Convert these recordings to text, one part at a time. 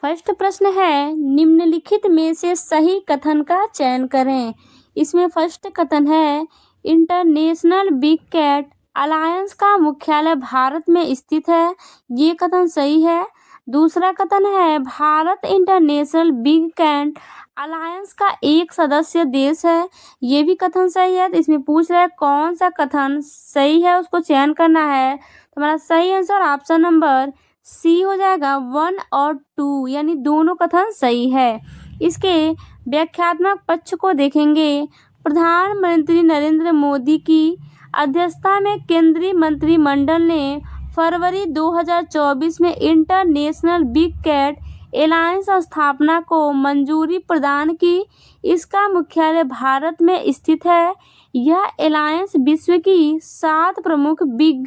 First प्रश्न है, निम्नलिखित में से सही कथन का चयन करें। इसमें फर्स्ट कथन है, इंटरनेशनल बिग कैट अलायंस का मुख्यालय भारत में स्थित है। ये कथन सही है। दूसरा कथन है, Bharat International Big Cat Alliance का एक सदस्य देश है। ये भी कथन सही है। तो इसमें पूछ रहा है कौन सा कथन सही है, उसको चयन करना है। तो हमारा सही आंसर ऑप्शन नंबर सी हो जाएगा, 1 और 2, यानी दोनों कथन सही है। इसके व्याख्यात्मक पक्ष को देखेंगे। प्रधानमंत्री नरेंद्र मोदी की अध्यक्षता में केंद्रीय मंत्रिमंडल ने फरवरी 2024 में इंटरनेशनल बिग कैट एलायंस स्थापना को मंजूरी प्रदान की। इसका मुख्यालय भारत में स्थित है। यह एलायंस विश्व की 7 प्रमुख बिग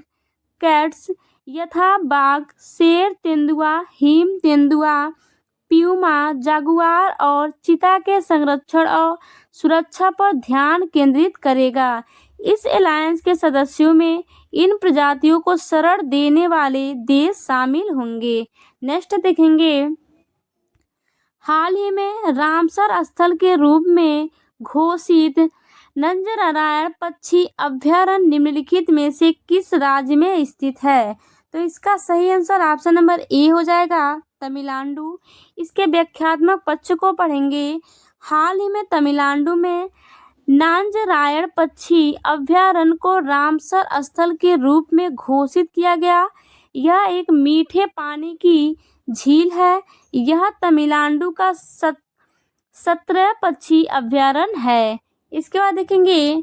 कैट्स यथा बाघ, शेर, तेंदुआ, हिम तेंदुआ, प्यूमा, जागुआर और चीता के संरक्षण और सुरक्षा पर ध्यान केंद्रित करेगा। इस एलायंस के सदस्यों में इन प्रजातियों को शरण देने वाले देश शामिल होंगे। नेक्स्ट देखेंगे, हाल ही में रामसर स्थल के रूप में घोषित नंजरायण पक्षी अभयारण्य निम्नलिखित में से किस राज्य में स्थित है? तो इसका सही आंसर ऑप्शन नंबर ए हो जाएगा, तमिलनाडु। इसके व्याख्यात्मक पक्ष को पढ़ेंगे। हाल ही में तमिलनाडु में नांजरायण पक्षी अभयारण्य को रामसर स्थल के रूप में घोषित किया गया। यह एक मीठे पानी की झील है। यह तमिलनाडु का 17 पक्षी अभयारण्य है। इसके बाद देखेंगे,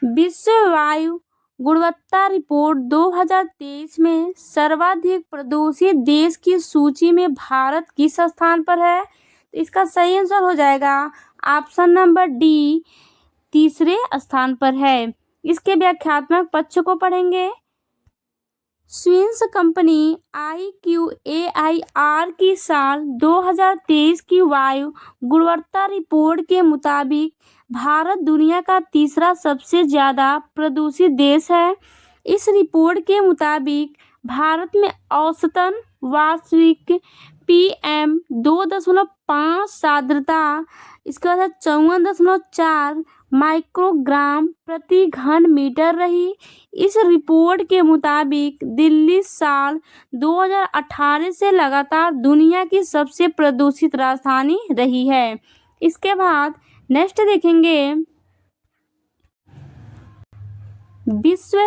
विश्व वायु गुणवत्ता रिपोर्ट 2023 में सर्वाधिक प्रदूषित देश की सूची में भारत किस स्थान पर है? तो इसका सही आंसर हो जाएगा ऑप्शन नंबर डी, तीसरे स्थान पर है। इसके व्याख्यात्मक पक्ष को पढ़ेंगे। स्विस कंपनी IQAIR की साल 2023 की वायु गुणवत्ता रिपोर्ट के मुताबिक भारत दुनिया का तीसरा सबसे ज़्यादा प्रदूषित देश है। इस रिपोर्ट के मुताबिक भारत में औसतन वार्षिक PM 2.5 आर्द्रता, इसके बाद 54.4 माइक्रोग्राम प्रति घन मीटर रही। इस रिपोर्ट के मुताबिक दिल्ली साल 2018 से लगातार दुनिया की सबसे प्रदूषित राजधानी रही है। इसके बाद नेक्स्ट देखेंगे, विश्व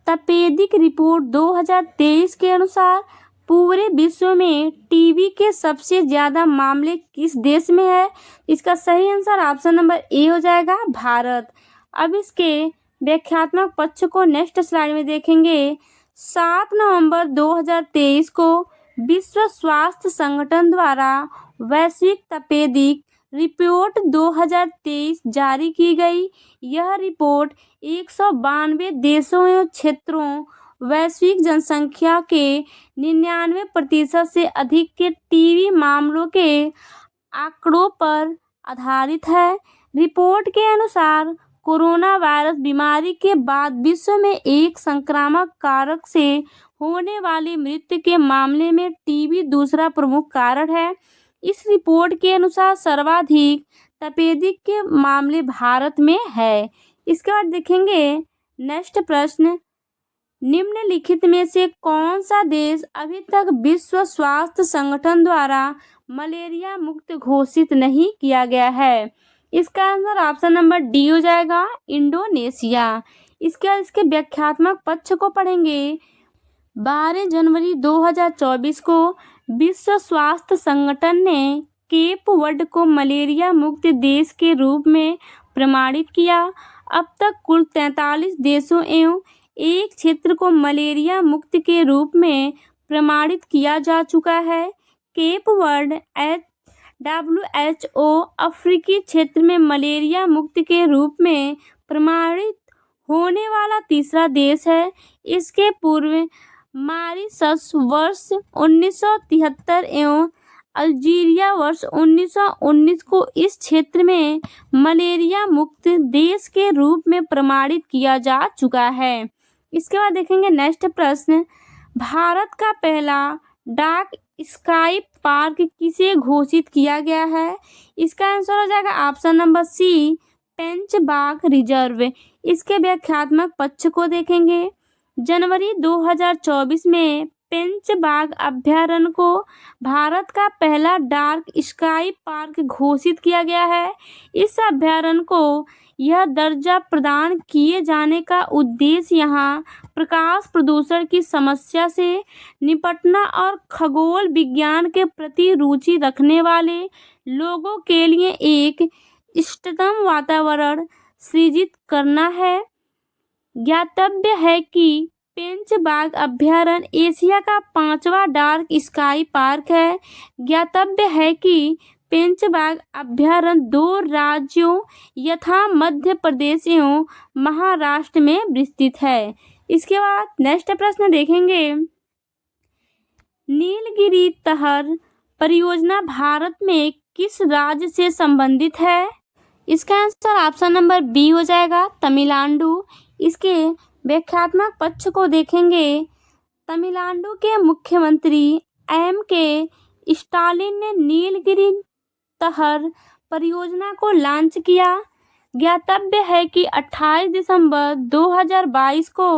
तपेदिक रिपोर्ट 2023 के अनुसार पूरे विश्व में टीबी के सबसे ज़्यादा मामले किस देश में है? इसका सही आंसर ऑप्शन नंबर ए हो जाएगा, भारत। अब इसके व्याख्यात्मक पक्ष को नेक्स्ट स्लाइड में देखेंगे। 7 नवंबर 2023 को विश्व स्वास्थ्य संगठन द्वारा वैश्विक तपेदिक रिपोर्ट 2023 जारी की गई। यह रिपोर्ट 192 देशों एवं क्षेत्रों, वैश्विक जनसंख्या के 99% से अधिक के टीबी मामलों के आंकड़ों पर आधारित है। रिपोर्ट के अनुसार कोरोना वायरस बीमारी के बाद विश्व में एक संक्रामक कारक से होने वाली मृत्यु के मामले में टीबी दूसरा प्रमुख कारण है। इस रिपोर्ट के अनुसार सर्वाधिक तपेदिक के मामले भारत में है। इसके बाद देखेंगे नेक्स्ट प्रश्न, निम्नलिखित में से कौन सा देश अभी तक विश्व स्वास्थ्य संगठन द्वारा मलेरिया मुक्त घोषित नहीं किया गया है? इसका आंसर ऑप्शन नंबर डी हो जाएगा, इंडोनेशिया। इसके बाद इसके व्याख्यात्मक पक्ष को पढ़ेंगे। 12 जनवरी 2024 को विश्व स्वास्थ्य संगठन ने केप वर्ड को मलेरिया मुक्त देश के रूप में प्रमाणित किया। अब तक कुल 43 देशों एवं एक क्षेत्र को मलेरिया मुक्त के रूप में प्रमाणित किया जा चुका है। केप वर्ड WHO अफ्रीकी क्षेत्र में मलेरिया मुक्त के रूप में प्रमाणित होने वाला तीसरा देश है। इसके पूर्व मॉरीशस वर्ष 1973 एवं अल्जीरिया वर्ष 1919 को इस क्षेत्र में मलेरिया मुक्त देश के रूप में प्रमाणित किया जा चुका है। इसके बाद देखेंगे नेक्स्ट प्रश्न, भारत का पहला डार्क स्काई पार्क किसे घोषित किया गया है? इसका आंसर हो जाएगा ऑप्शन नंबर सी, पेंच बाघ रिजर्व। इसके व्याख्यात्मक पक्ष को देखेंगे। जनवरी 2024 में पेंच बाघ अभ्यारण्य को भारत का पहला डार्क स्काई पार्क घोषित किया गया है। इस अभ्यारण्य को यह दर्जा प्रदान किए जाने का उद्देश्य यहाँ प्रकाश प्रदूषण की समस्या से निपटना और खगोल विज्ञान के प्रति रुचि रखने वाले लोगों के लिए एक इष्टतम वातावरण सृजित करना है। ज्ञातव्य है कि पेंच बाघ अभ्यारण्य एशिया का 5वां डार्क स्काई पार्क है। ज्ञातव्य है कि पेंच बाघ अभ्यारण्य 2 राज्यों यथा मध्य प्रदेश एवं महाराष्ट्र में विस्तृत है। इसके बाद नेक्स्ट प्रश्न देखेंगे। नीलगिरी तहर परियोजना भारत में किस राज्य से संबंधित है? इसका आंसर ऑप्शन नंबर बी हो जाएगा, तमिलनाडु। इसके व्याख्यात्मक पक्ष को देखेंगे। तमिलनाडु के मुख्यमंत्री M.K. स्टालिन ने नीलगिरी तहर परियोजना को लॉन्च किया। ज्ञातव्य है कि 28 दिसंबर 2022 को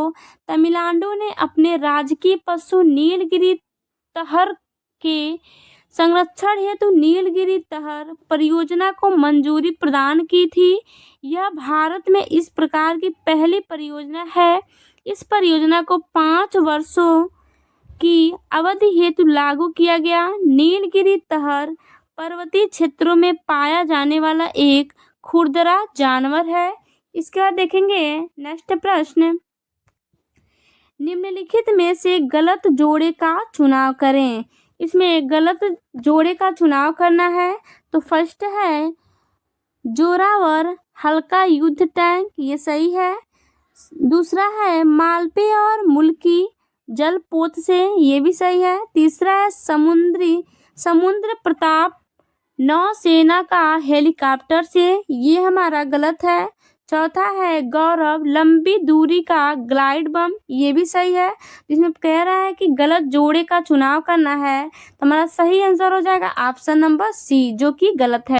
तमिलनाडु ने अपने राजकीय पशु नीलगिरी तहर के संरक्षण हेतु नीलगिरी तहर परियोजना को मंजूरी प्रदान की थी। यह भारत में इस प्रकार की पहली परियोजना है। इस परियोजना को 5 वर्षों की अवधि हेतु लागू किया गया। नीलगिरी तहर पर्वतीय क्षेत्रों में पाया जाने वाला एक खुरदरा जानवर है। इसके बाद देखेंगे नेक्स्ट प्रश्न। निम्नलिखित में से गलत जोड़े का चुनाव करें। इसमें गलत जोड़े का चुनाव करना है। तो फर्स्ट है जोरावर हल्का युद्ध टैंक, ये सही है। दूसरा है मालपे और मुल्की जलपोत से, ये भी सही है। तीसरा है समुद्र प्रताप नौसेना का हेलीकॉप्टर से, ये हमारा गलत है। चौथा है गौरव लंबी दूरी का ग्लाइड बम, ये भी सही है। जिसमें कह रहा है कि गलत जोड़े का चुनाव करना है, तो हमारा सही आंसर हो जाएगा ऑप्शन नंबर सी, जो कि गलत है।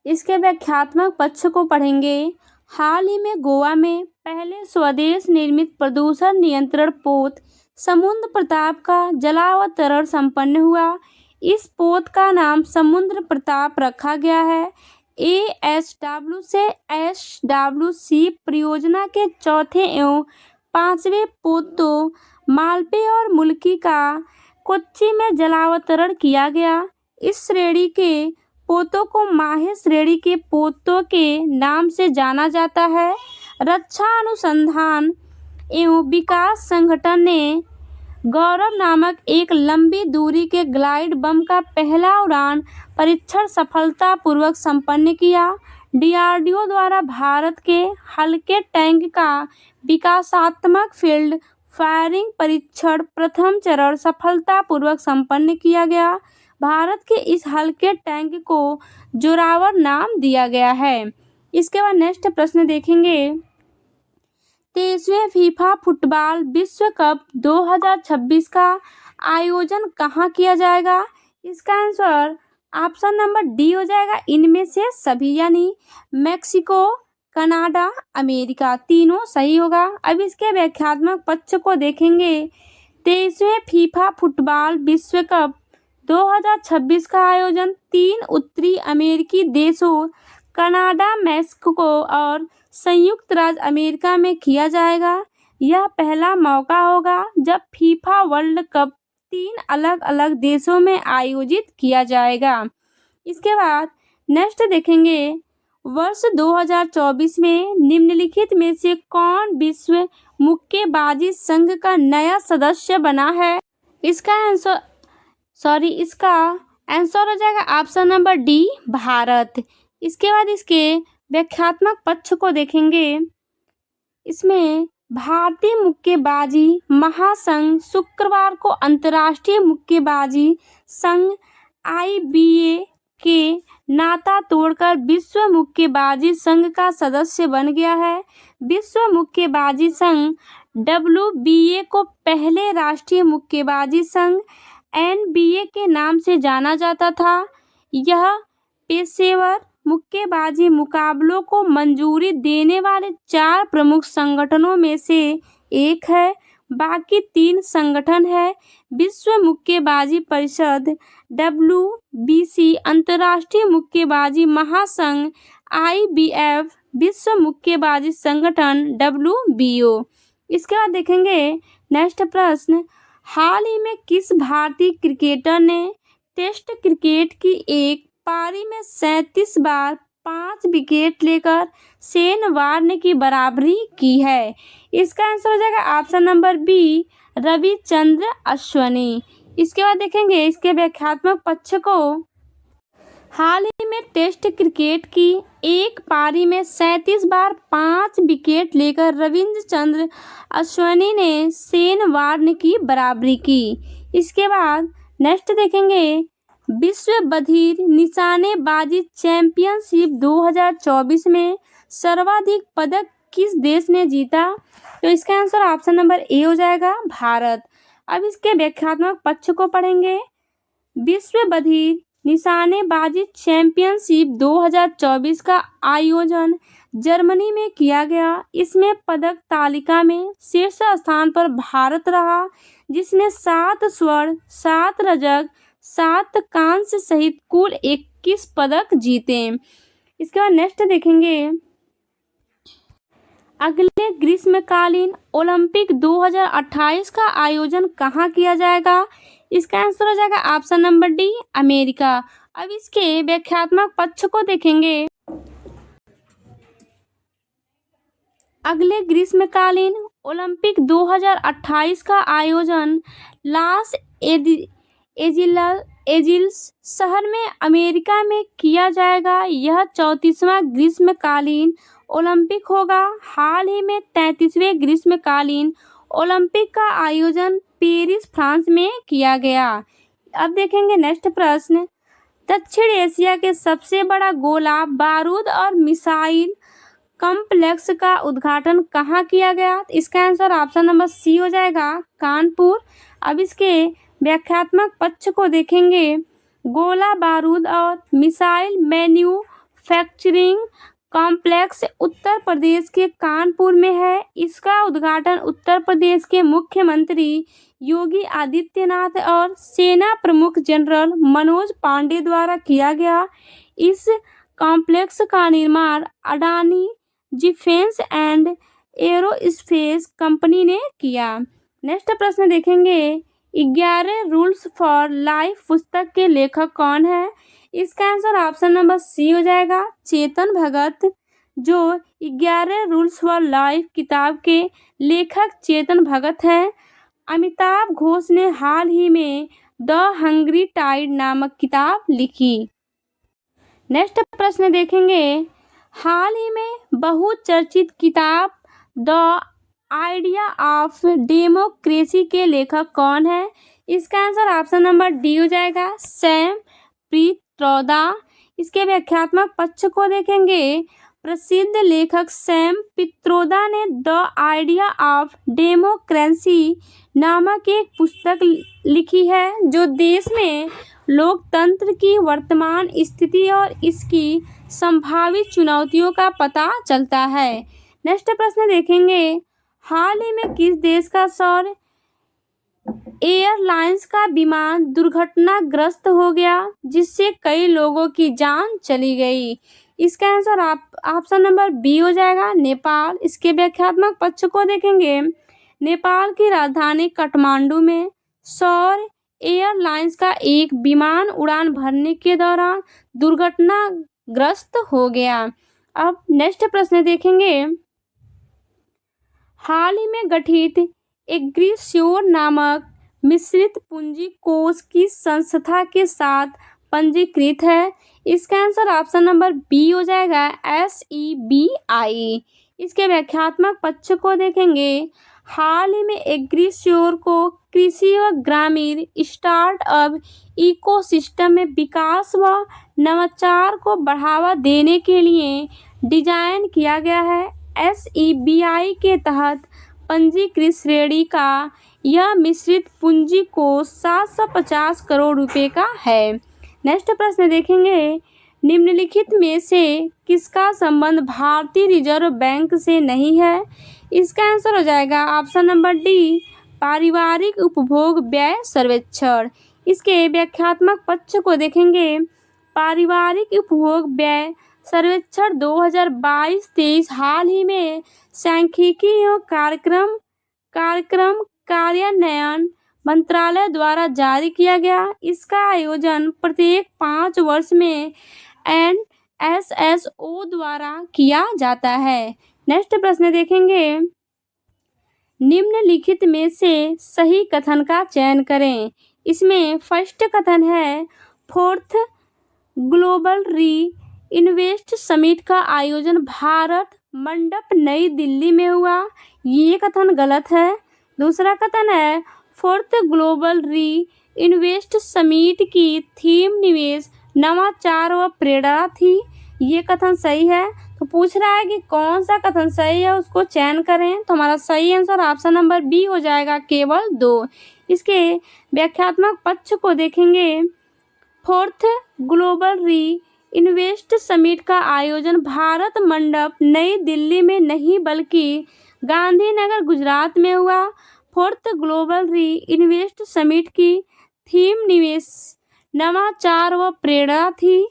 इसके व्याख्यात्मक पक्ष को पढ़ेंगे। हाल ही में गोवा में पहले स्वदेश निर्मित प्रदूषण नियंत्रण पोत समुद्र प्रताप का जलावतरण संपन्न हुआ। इस पोत का नाम समुद्र प्रताप रखा गया है। ASW से SWC परियोजना के चौथे एवं 5वें पोतों मालपे और मुल्की का कोच्चि में जलावतरण किया गया। इस श्रेणी के पोतों को माहे श्रेणी के पोतों के नाम से जाना जाता है। रक्षा अनुसंधान एवं विकास संगठन ने गौरव नामक एक लंबी दूरी के ग्लाइड बम का पहला उड़ान परीक्षण सफलतापूर्वक संपन्न किया। DRDO द्वारा भारत के हल्के टैंक का विकासात्मक फील्ड फायरिंग परीक्षण प्रथम चरण सफलतापूर्वक संपन्न किया गया। भारत के इस हल्के टैंक को जोरावर नाम दिया गया है। इसके बाद नेक्स्ट प्रश्न देखेंगे। 23वें फीफा फुटबॉल विश्व कप 2026 का आयोजन कहाँ किया जाएगा? इसका आंसर ऑप्शन नंबर डी हो जाएगा, इनमें से सभी, यानी मैक्सिको, कनाडा, अमेरिका, तीनों सही होगा। अब इसके व्याख्यात्मक पक्ष को देखेंगे। 23वें फीफा फुटबॉल विश्व कप 2026 का आयोजन 3 उत्तरी अमेरिकी देशों कनाडा, मैक्सिको और संयुक्त राज्य अमेरिका में किया जाएगा। यह पहला मौका होगा जब फीफा वर्ल्ड कप 3 अलग अलग देशों में आयोजित किया जाएगा। इसके बाद नेक्स्ट देखेंगे। वर्ष 2024 में निम्नलिखित में से कौन विश्व मुक्केबाजी संघ का नया सदस्य बना है? इसका आंसर हो जाएगा ऑप्शन नंबर डी, भारत। इसके बाद इसके व्याख्यात्मक पक्ष को देखेंगे। इसमें भारतीय मुक्केबाजी महासंघ शुक्रवार को अंतर्राष्ट्रीय मुक्केबाजी संघ IBA के नाता तोड़कर विश्व मुक्केबाजी संघ का सदस्य बन गया है। विश्व मुक्केबाजी संघ WBA को पहले राष्ट्रीय मुक्केबाजी संघ NBA के नाम से जाना जाता था। यह पेशेवर मुक्केबाजी मुकाबलों को मंजूरी देने वाले 4 प्रमुख संगठनों में से एक है। बाकी 3 संगठन है विश्व मुक्केबाजी परिषद WBC, अंतर्राष्ट्रीय मुक्केबाजी महासंघ IBF, विश्व मुक्केबाजी संगठन WBO। इसके बाद देखेंगे नेक्स्ट प्रश्न, हाल ही में किस भारतीय क्रिकेटर ने टेस्ट क्रिकेट की एक पारी में 37 बार 5 विकेट लेकर शेन वार्न की बराबरी की है? इसका आंसर हो जाएगा option number B, Ravichandra Ashwini. इसके बाद देखेंगे इसके व्याख्यात्मक पक्ष को, हाल ही में टेस्ट क्रिकेट की एक पारी में 37 बार 5 विकेट लेकर रविचंद्र अश्विनी ने शेन वार्न की बराबरी की। इसके बाद नेक्स्ट देखेंगे विश्व बधिर निशानेबाजी चैंपियनशिप 2024 में सर्वाधिक पदक किस देश ने जीता? तो इसका आंसर ऑप्शन नंबर ए हो जाएगा, भारत। अब इसके व्याख्यात्मक पक्ष को पढ़ेंगे। विश्व बधिर निशानेबाजी चैंपियनशिप 2024 का आयोजन जर्मनी में किया गया। इसमें पदक तालिका में शीर्ष स्थान पर भारत रहा, जिसने 7 स्वर्ण, 7 रजत, 7 कांस्य सहित कुल 21 पदक जीते। इसके बाद नेक्स्ट देखेंगे, अगले ग्रीष्मकालीन ओलंपिक 2028 का आयोजन कहाँ किया जाएगा? इसका आंसर हो जाएगा ऑप्शन नंबर डी, अमेरिका। अब इसके व्याख्यात्मक पक्ष को देखेंगे। अगले ग्रीष्मकालीन ओलंपिक 2028 का आयोजन लॉस एंजिल्स शहर में अमेरिका में किया जाएगा। यह 34वां ग्रीष्मकालीन ओलंपिक होगा। हाल ही में 33वें ग्रीष्मकालीन ओलंपिक का आयोजन पेरिस, फ्रांस में किया गया। अब देखेंगे नेक्स्ट प्रश्न, दक्षिण एशिया के सबसे बड़ा गोला बारूद और मिसाइल कॉम्प्लेक्स का उद्घाटन कहाँ किया गया? इसका आंसर ऑप्शन नंबर सी हो जाएगा, कानपुर। अब इसके व्याख्यात्मक पक्ष को देखेंगे। गोला बारूद और missile manufacturing complex Uttar Pradesh के कानपुर में है। इसका उद्घाटन उत्तर प्रदेश के मुख्यमंत्री योगी आदित्यनाथ और सेना प्रमुख जनरल मनोज पांडे द्वारा किया गया। इस कॉम्प्लेक्स का निर्माण Adani defence and aerospace company ने किया। नेक्स्ट प्रश्न देखेंगे, 11 रूल्स फॉर लाइफ पुस्तक के लेखक कौन है? इसका आंसर ऑप्शन नंबर सी हो जाएगा, चेतन भगत। जो 11 रूल्स फॉर लाइफ किताब के लेखक चेतन भगत हैं। अमिताभ घोष ने हाल ही में द हंग्री टाइड नामक किताब लिखी। नेक्स्ट प्रश्न देखेंगे, हाल ही में बहुचर्चित किताब द आइडिया ऑफ डेमोक्रेसी के लेखक कौन है? इसका आंसर ऑप्शन नंबर डी हो जाएगा, सैम पित्रोदा। इसके व्याख्यात्मक पक्ष को देखेंगे। प्रसिद्ध लेखक सैम पित्रोदा ने द आइडिया ऑफ डेमोक्रेसी नामक एक पुस्तक लिखी है, जो देश में लोकतंत्र की वर्तमान स्थिति और इसकी संभावित चुनौतियों का पता चलता है। नेक्स्ट प्रश्न देखेंगे, हाल ही में किस देश का सौर एयरलाइंस का विमान दुर्घटनाग्रस्त हो गया, जिससे कई लोगों की जान चली गई? इसका आंसर ऑप्शन नंबर बी हो जाएगा, नेपाल। इसके व्याख्यात्मक पक्ष को देखेंगे। नेपाल की राजधानी काठमांडू में सौर एयरलाइंस का एक विमान उड़ान भरने के दौरान दुर्घटनाग्रस्त हो गया। अब नेक्स्ट प्रश्न देखेंगे, हाल ही में गठित एग्रीश्योर नामक मिश्रित पूंजी कोष की संस्था के साथ पंजीकृत है? इसका आंसर ऑप्शन नंबर बी हो जाएगा, SEBI। इसके व्याख्यात्मक पक्ष को देखेंगे। हाल ही में एग्रीश्योर को कृषि व ग्रामीण स्टार्टअप इकोसिस्टम में विकास व नवाचार को बढ़ावा देने के लिए डिजाइन किया गया है। SEBI के तहत पंजीकृत श्रेणी का यह मिश्रित पूंजी कोष 750 करोड़ रुपए का है। नेक्स्ट प्रश्न देखेंगे, निम्नलिखित में से किसका संबंध भारतीय रिजर्व बैंक से नहीं है? इसका आंसर हो जाएगा ऑप्शन नंबर डी, पारिवारिक उपभोग व्यय सर्वेक्षण। इसके व्याख्यात्मक पक्ष को देखेंगे, पारिवारिक उपभोग व्यय सर्वेक्षण 2022-23 हाल ही में सांख्यिकी एवं कार्यक्रम कार्यान्वयन मंत्रालय द्वारा जारी किया गया। इसका आयोजन प्रत्येक 5 वर्ष में NSSO द्वारा किया जाता है। नेक्स्ट प्रश्न देखेंगे, निम्नलिखित में से सही कथन का चयन करें। इसमें फर्स्ट कथन है, फोर्थ ग्लोबल री इन्वेस्ट समिट का आयोजन भारत मंडप नई दिल्ली में हुआ। ये कथन गलत है। दूसरा कथन है, फोर्थ ग्लोबल री इन्वेस्ट समिट की थीम निवेश, नवाचार व प्रेरणा थी। ये कथन सही है। तो पूछ रहा है कि कौन सा कथन सही है, उसको चयन करें। तो हमारा सही आंसर ऑप्शन नंबर बी हो जाएगा, केवल 2। इसके व्याख्यात्मक पक्ष को देखेंगे, फोर्थ ग्लोबल री इन्वेस्ट समिट का आयोजन भारत मंडप नई दिल्ली में नहीं बल्कि गांधीनगर गुजरात में हुआ। फोर्थ ग्लोबल री इन्वेस्ट समिट की थीम निवेश, नवाचार व प्रेरणा थी।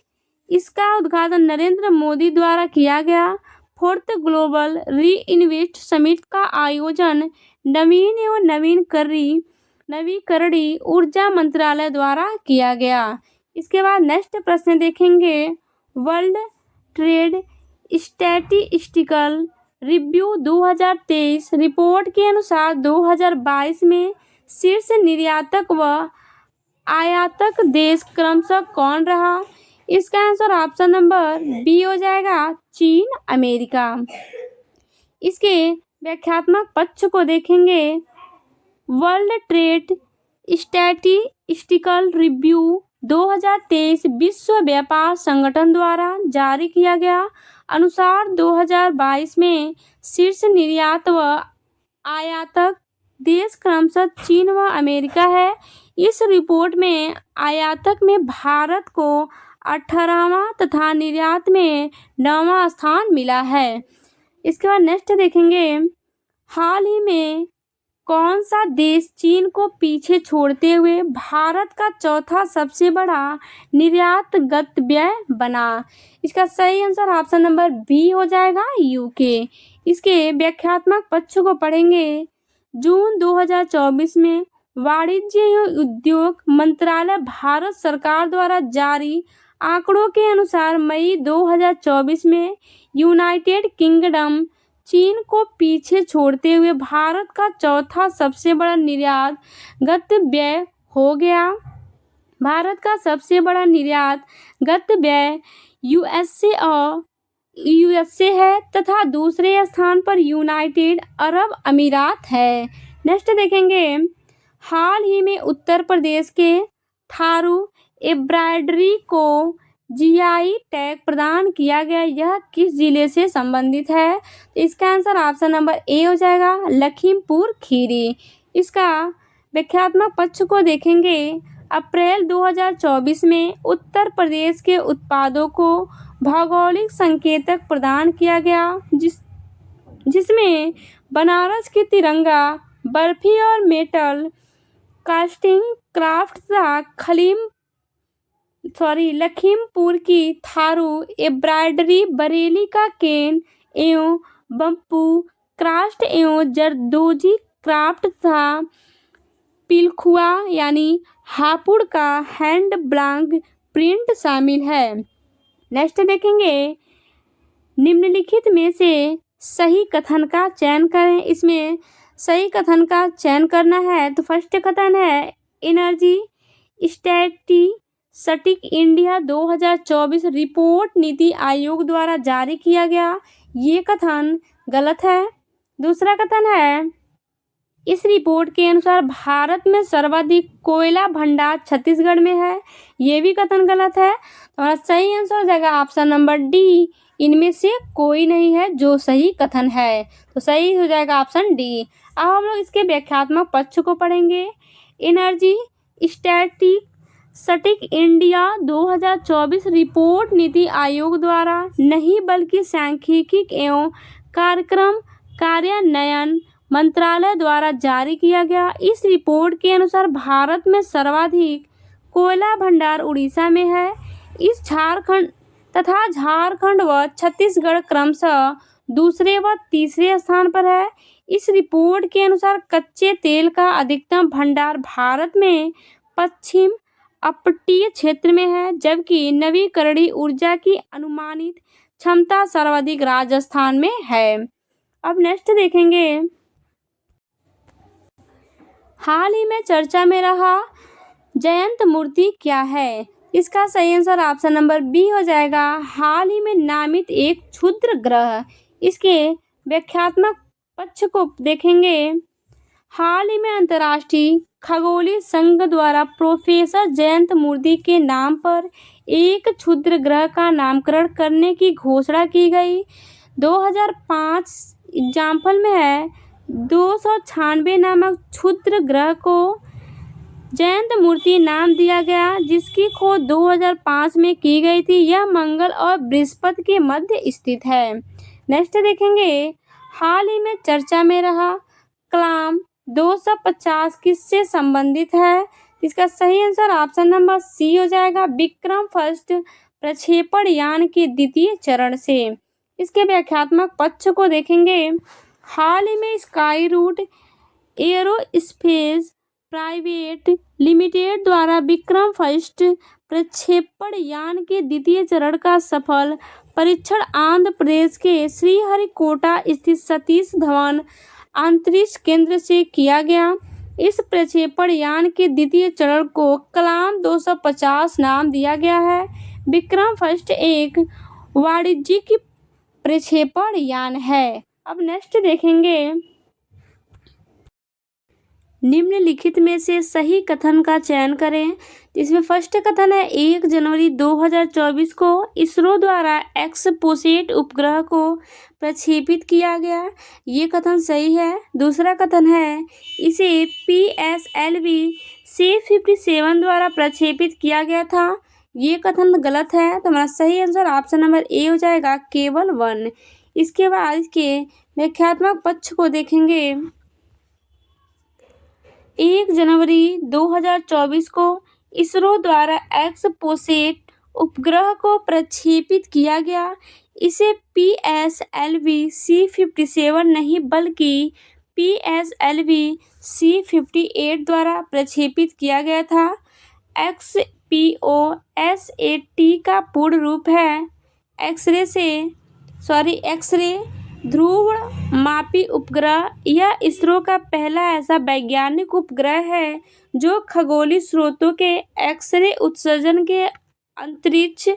इसका उद्घाटन नरेंद्र मोदी द्वारा किया गया। फोर्थ ग्लोबल री इन्वेस्ट समिट का आयोजन नवीन एवं नवीकरणीय ऊर्जा मंत्रालय द्वारा किया गया। इसके बाद नेक्स्ट प्रश्न देखेंगे, world trade statistical review 2023 report के अनुसार 2022 में शीर्ष निर्यातक व आयातक देश क्रमशः कौन रहा? इसका आंसर ऑप्शन नंबर बी हो जाएगा, चीन, अमेरिका। इसके व्याख्यात्मक पक्ष को देखेंगे, वर्ल्ड ट्रेड स्टैटिस्टिकल रिव्यू 2023 विश्व व्यापार संगठन द्वारा जारी किया गया अनुसार 2022 में शीर्ष निर्यात व आयातक देश क्रमशः चीन व अमेरिका है। इस रिपोर्ट में आयातक में भारत को 18वां तथा निर्यात में 9वां स्थान मिला है। इसके बाद नेक्स्ट देखेंगे, हाल ही में कौन सा देश चीन को पीछे छोड़ते हुए भारत का चौथा सबसे बड़ा निर्यात गंतव्य बना? इसका सही आंसर ऑप्शन नंबर बी हो जाएगा, यूके। इसके व्याख्यात्मक पक्ष को पढ़ेंगे, जून 2024 में वाणिज्य एवं उद्योग मंत्रालय भारत सरकार द्वारा जारी आंकड़ों के अनुसार मई 2024 में यूनाइटेड किंगडम चीन को पीछे छोड़ते हुए भारत का चौथा सबसे बड़ा निर्यात गंतव्य हो गया। भारत का सबसे बड़ा निर्यात गंतव्य यूएसए है तथा दूसरे स्थान पर यूनाइटेड अरब अमीरात है। नेक्स्ट देखेंगे, हाल ही में उत्तर प्रदेश के थारू एम्ब्रॉयडरी को जीआई टैग प्रदान किया गया। यह किस जिले से संबंधित है? इसका आंसर ऑप्शन नंबर ए हो जाएगा, लखीमपुर खीरी। इसका व्याख्यात्मक पक्ष को देखेंगे, अप्रैल 2024 में उत्तर प्रदेश के उत्पादों को भौगोलिक संकेतक प्रदान किया गया, जिसमें बनारस की तिरंगा बर्फी और मेटल कास्टिंग क्राफ्ट तथा लखीमपुर की थारू एम्ब्रॉयडरी, बरेली का केन एवं बम्पू क्राफ्ट एवं जरदोजी क्राफ्ट तथा पिलखुआ यानी हापुड़ का हैंड ब्लॉक प्रिंट शामिल है। नेक्स्ट देखेंगे, निम्नलिखित में से सही कथन का चयन करें। इसमें सही कथन का चयन करना है तो फर्स्ट कथन है, energy statistic India 2024 report NITI Aayog द्वारा जारी किया गया। ये कथन गलत है। दूसरा कथन है, इस रिपोर्ट के अनुसार भारत में सर्वाधिक कोयला भंडार छत्तीसगढ़ में है। ये भी कथन गलत है। तो हमारा सही आंसर हो जाएगा ऑप्शन नंबर डी, इनमें से कोई नहीं है जो सही कथन है। तो सही हो जाएगा ऑप्शन डी। अब हम लोग इसके व्याख्यात्मक पक्ष को पढ़ेंगे। Energy static India 2024 report NITI Aayog द्वारा नहीं बल्कि सांख्यिकी एवं कार्यक्रम कार्यान्वयन मंत्रालय द्वारा जारी किया गया। इस रिपोर्ट के अनुसार भारत में सर्वाधिक कोयला भंडार उड़ीसा में है। इस झारखंड व छत्तीसगढ़ क्रमशः दूसरे व तीसरे स्थान पर है। इस रिपोर्ट के अनुसार कच्चे तेल का अधिकतम भंडार भारत में पश्चिम अपतटीय क्षेत्र में है, जबकि नवीकरणीय ऊर्जा की अनुमानित क्षमता सर्वाधिक राजस्थान में है। अब नेक्स्ट देखेंगे, हाल ही में चर्चा में रहा जयंत मूर्ति क्या है। इसका सही आंसर ऑप्शन नंबर बी हो जाएगा। हाल ही में नामित एक क्षुद्र ग्रह। इसके व्याख्यात्मक पक्ष को देखेंगे। हाल ही में अंतर्राष्ट्रीय खगोलीय संघ द्वारा प्रोफेसर जयंत मूर्ति के नाम पर एक क्षुद्र ग्रह का नामकरण करने की घोषणा की गई। 2005 एग्जाम्पल में है 296 नामक क्षुद्र ग्रह को जयंत मूर्ति नाम दिया गया, जिसकी खोज 2005 में की गई थी। यह मंगल और बृहस्पति के मध्य स्थित है। नेक्स्ट देखेंगे, हाल ही में चर्चा में रहा कलाम 250 किससे संबंधित है। इसका सही आंसर ऑप्शन नंबर सी हो जाएगा, विक्रम फर्स्ट प्रक्षेपण यान के द्वितीय चरण से। इसके व्याख्यात्मक पक्ष को देखेंगे। हाल ही में Skyroot Aerospace Private Limited द्वारा विक्रम फर्स्ट प्रक्षेपण यान के द्वितीय चरण का सफल परीक्षण आंध्र प्रदेश के श्रीहरिकोटा स्थित सतीश धवन अंतरिक्ष केंद्र से किया गया। इस प्रक्षेपण यान के द्वितीय चरण को कलाम 250 नाम दिया गया है। विक्रम फर्स्ट एक वाणिज्यिक प्रक्षेपण यान है। अब नेक्स्ट देखेंगे, निम्नलिखित में से सही कथन का चयन करें। इसमें फर्स्ट कथन है 1 जनवरी 2024 को इसरो द्वारा एक्सपोसेट उपग्रह को प्रक्षेपित किया गया। ये कथन सही है। दूसरा कथन है इसे PSLV C57 द्वारा प्रक्षेपित किया गया था। ये कथन गलत है। तो हमारा सही आंसर ऑप्शन नंबर ए हो जाएगा, केवल 1। इसके बाद इसके व्याख्यात्मक पक्ष को देखेंगे। 1 जनवरी 2024 को इसरो द्वारा एक्सपोसेट उपग्रह को प्रक्षेपित किया गया। इसे PSLV C57 नहीं बल्कि PSLV C58 द्वारा प्रक्षेपित किया गया था। XPOSAT का पूर्ण रूप है एक्सरे ध्रुवमापी उपग्रह। यह इसरो का पहला ऐसा वैज्ञानिक उपग्रह है जो खगोलीय स्रोतों के एक्सरे उत्सर्जन के अंतरिक्ष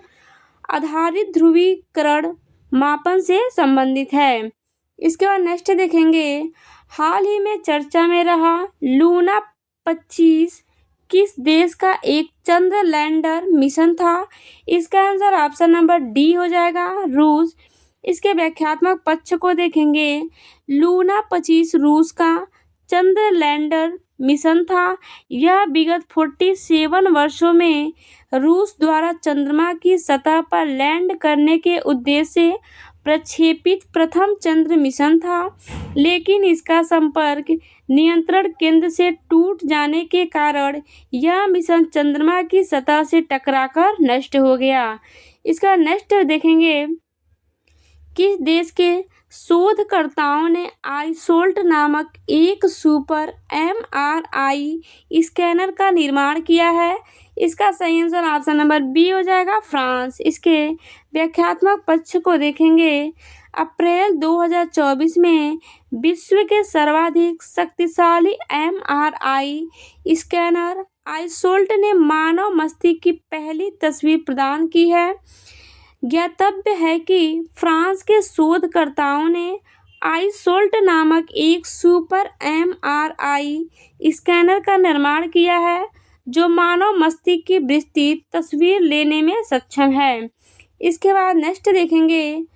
आधारित ध्रुवीकरण मापन से संबंधित है। इसके बाद नेक्स्ट देखेंगे, हाल ही में चर्चा में रहा लूना 25 किस देश का एक चंद्र लैंडर मिशन था। इसका आंसर ऑप्शन नंबर डी हो जाएगा, रूस। इसके व्याख्यात्मक पक्ष को देखेंगे। लूना 25 रूस का चंद्र लैंडर मिशन था। यह विगत 47 वर्षों में रूस द्वारा चंद्रमा की सतह पर लैंड करने के उद्देश्य से प्रक्षेपित प्रथम चंद्र मिशन था, लेकिन इसका संपर्क नियंत्रण केंद्र से टूट जाने के कारण यह मिशन चंद्रमा की सतह से टकराकर नष्ट हो गया। इसका नेक्स्ट देखेंगे, किस देश के शोधकर्ताओं ने आईसोल्ट नामक एक सुपर MRI स्कैनर का निर्माण किया है। इसका सही आंसर ऑप्शन नंबर बी हो जाएगा, फ्रांस। इसके व्याख्यात्मक पक्ष को देखेंगे। अप्रैल 2024 में विश्व के सर्वाधिक शक्तिशाली MRI स्कैनर आईसोल्ट ने मानव मस्तिष्क की पहली तस्वीर प्रदान की है। ज्ञातव्य है कि फ्रांस के शोधकर्ताओं ने आईसोल्ट नामक एक सुपर MRI स्कैनर का निर्माण किया है जो मानव मस्तिष्क की विस्तृत तस्वीर लेने में सक्षम है। इसके बाद नेक्स्ट देखेंगे,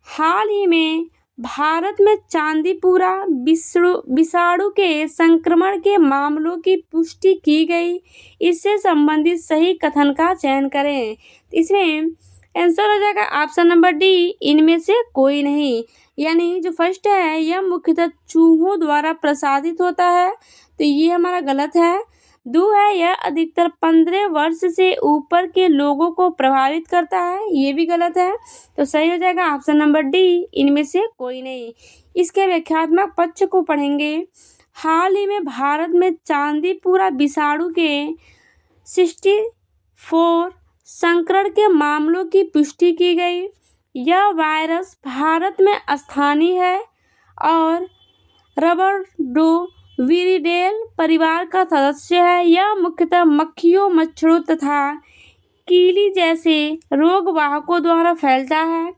हाल ही में भारत में चांदीपुरा विषाणु के संक्रमण के मामलों की पुष्टि की गई। इससे संबंधित सही कथन का चयन करें। इसमें आंसर हो जाएगा ऑप्शन नंबर डी, इनमें से कोई नहीं। यानी जो फर्स्ट है यह मुख्यतः चूहों द्वारा प्रसारित होता है, तो ये हमारा गलत है। दो है यह अधिकतर 15 वर्ष से ऊपर के लोगों को प्रभावित करता है, ये भी गलत है। तो सही हो जाएगा ऑप्शन नंबर डी, इनमें से कोई नहीं। इसके व्याख्यात्मक पक्ष को पढ़ेंगे। हाल ही में भारत में चांदीपुरा विषाणु के 64 संक्रमण के मामलों की पुष्टि की गई। यह वायरस भारत में स्थानीय है और रबडोविरिडेल परिवार का सदस्य है। यह मुख्यतः मक्खियों, मच्छरों तथा कीली जैसे रोगवाहकों द्वारा फैलता है।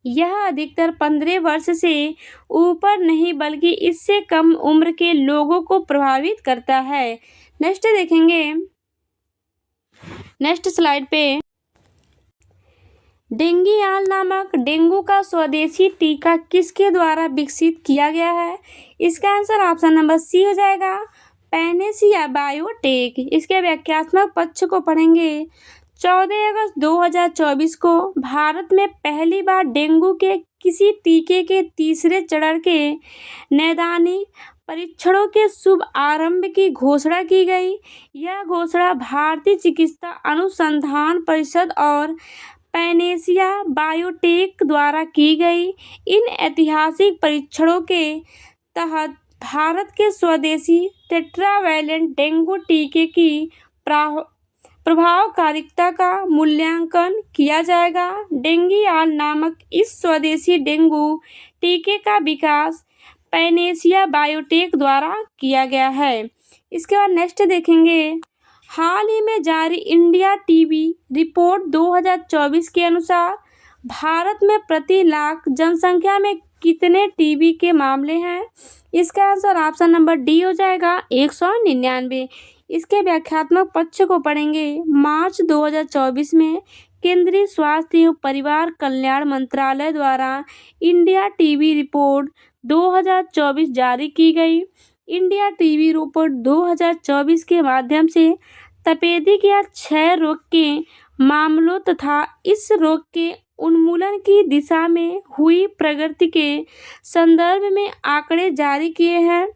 यह अधिकतर 15 वर्ष से ऊपर नहीं बल्कि इससे कम उम्र के लोगों को प्रभावित करता है। नेक्स्ट देखेंगे, नेक्स्ट स्लाइड पे डेंगीयाल नामक डेंगू का स्वदेशी टीका किसके द्वारा विकसित किया गया है? इसका आंसर ऑप्शन नंबर सी हो जाएगा, पैनेसिया बायोटेक। इसके व्याख्यात्मक पक्ष को पढ़ेंगे। 14 अगस्त 2024 को भारत में पहली बार डेंगू के किसी टीके के तीसरे चरण के नैदानिक परीक्षणों के शुभ आरंभ की घोषणा की गई। यह घोषणा भारतीय चिकित्सा अनुसंधान परिषद और पैनेसिया बायोटेक द्वारा की गई। इन ऐतिहासिक परीक्षणों के तहत भारत के स्वदेशी टेट्रावैलेंट डेंगू टीके की प्रभावकारिता का मूल्यांकन किया जाएगा। डेंगीयाल नामक इस स्वदेशी डेंगू टीके का विकास पैनेसिया बायोटेक द्वारा किया गया है। इसके बाद नेक्स्ट देखेंगे। हाल ही में जारी इंडिया टीबी रिपोर्ट 2024 के अनुसार भारत में प्रति लाख जनसंख्या में कितने टीबी के मामले हैं? इसका आंसर ऑप्शन नंबर डी हो जाएगा, 199। इसके व्याख्यात्मक पक्ष को पढ़ेंगे। मार्च 2024 में केंद्रीय स्वास्थ्य एवं परिवार कल्याण मंत्रालय द्वारा इंडिया टीबी रिपोर्ट 2024 जारी की गई। इंडिया टीबी रिपोर्ट 2024 के माध्यम से तपेदिक या क्षय रोग के मामलों तथा इस रोग के उन्मूलन की दिशा में हुई प्रगति के संदर्भ में आंकड़े जारी किए हैं।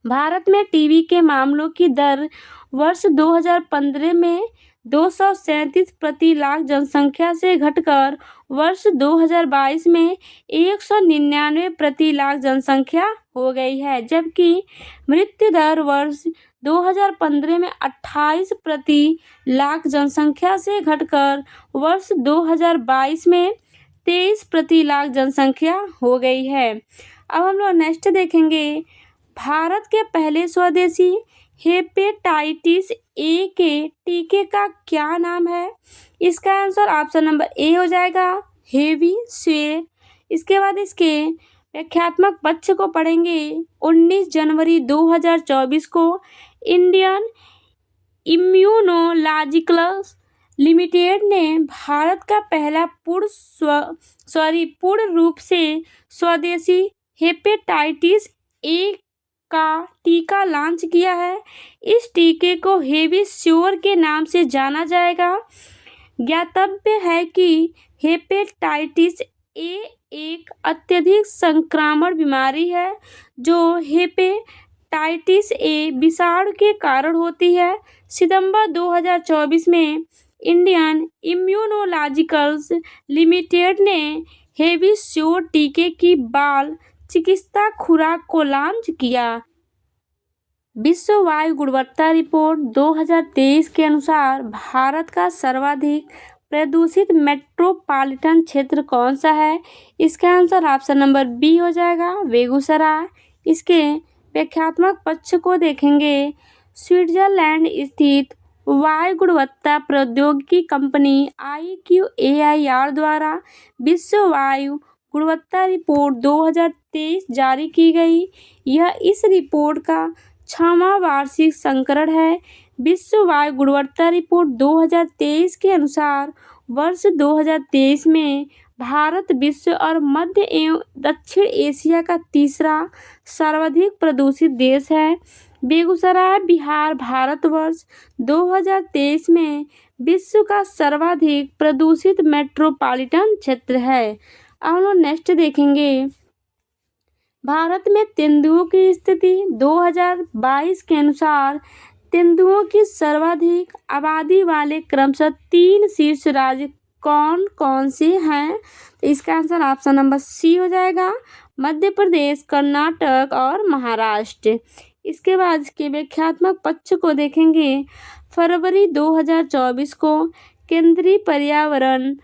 भारत में टीबी के मामलों की दर वर्ष 2015 में 237 प्रति लाख जनसंख्या से घटकर वर्ष 2022 में 199 प्रति लाख जनसंख्या हो गई है, जबकि मृत्यु दर वर्ष 2015 में 28 प्रति लाख जनसंख्या से घटकर वर्ष 2022 में 23 प्रति लाख जनसंख्या हो गई है। अब हम लोग नेक्स्ट देखेंगे। भारत के पहले स्वदेशी हेपेटाइटिस ए के टीके का क्या नाम है? इसका आंसर ऑप्शन नंबर ए हो जाएगा, हेविस्वेर। इसके बाद इसके व्याख्यात्मक पक्ष को पढ़ेंगे। 19 जनवरी 2024 को इंडियन इम्यूनोलॉजिकल लिमिटेड ने भारत का पहला पूर्ण रूप से स्वदेशी हेपेटाइटिस ए का टीका लॉन्च किया है। इस टीके को हेविस्योर के नाम से जाना जाएगा। ज्ञातव्य है कि हेपेटाइटिस ए एक अत्यधिक संक्रामक बीमारी है जो हेपेटाइटिस ए विषाणु के कारण होती है। सितंबर 2024 में इंडियन इम्यूनोलॉजिकल्स लिमिटेड ने हेविस्योर टीके की बाल चिकित्सा खुराक को लॉन्च किया। विश्व वायु गुणवत्ता रिपोर्ट 2023 के अनुसार भारत का सर्वाधिक प्रदूषित मेट्रोपॉलिटन क्षेत्र कौन सा है? इसका आंसर ऑप्शन नंबर बी हो जाएगा, बेगूसराय। इसके व्याख्यात्मक पक्ष को देखेंगे। स्विट्जरलैंड स्थित वायु गुणवत्ता प्रौद्योगिकी कंपनी IQAIR द्वारा विश्व वायु गुणवत्ता रिपोर्ट 2023 जारी की गई। यह इस रिपोर्ट का 6वां वार्षिक संस्करण है। विश्व वायु गुणवत्ता रिपोर्ट 2023 के अनुसार वर्ष 2023 में भारत विश्व और मध्य एवं दक्षिण एशिया का तीसरा सर्वाधिक प्रदूषित देश है। बेगूसराय बिहार भारतवर्ष 2023 में विश्व का सर्वाधिक प्रदूषित मेट्रोपॉलिटन क्षेत्र है। अब हम लोग नेक्स्ट देखेंगे, भारत में तेंदुओं की स्थिति 2022 के अनुसार तेंदुओं की सर्वाधिक आबादी वाले क्रमशः 3 शीर्ष राज्य कौन कौन से हैं? तो इसका आंसर ऑप्शन नंबर सी हो जाएगा, मध्य प्रदेश, कर्नाटक और महाराष्ट्र। इसके बाद इसके व्याख्यात्मक पक्ष को देखेंगे। फरवरी 2024 को केंद्रीय पर्यावरण,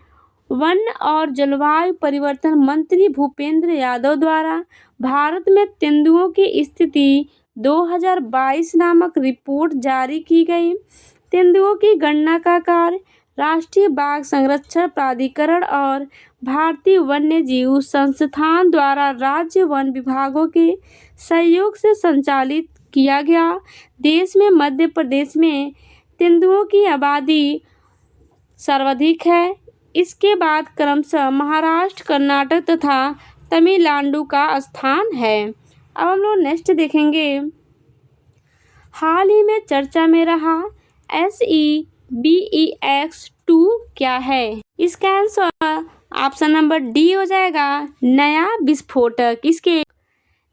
वन और जलवायु परिवर्तन मंत्री भूपेंद्र यादव द्वारा भारत में तेंदुओं की स्थिति 2022 नामक रिपोर्ट जारी की गई। तेंदुओं की गणना का कार्य राष्ट्रीय बाघ संरक्षण प्राधिकरण और भारतीय वन्यजीव संस्थान द्वारा राज्य वन विभागों के सहयोग से संचालित किया गया। देश में मध्य प्रदेश में तेंदुओं की आबादी सर्वाधिक है। इसके बाद क्रमशः महाराष्ट्र, कर्नाटक तथा तमिलनाडु का स्थान है। अब हम लोग नेक्स्ट देखेंगे, हाल ही में चर्चा में रहा SEBEX2 क्या है? इसका आंसर ऑप्शन नंबर डी हो जाएगा, नया विस्फोटक। इसके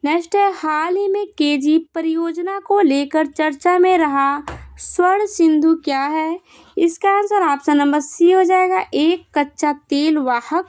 नेक्स्ट है, हाल ही में KG परियोजना को लेकर चर्चा में रहा स्वर्ण सिंधु क्या है? इसका आंसर ऑप्शन नंबर सी हो जाएगा, एक कच्चा तेल वाहक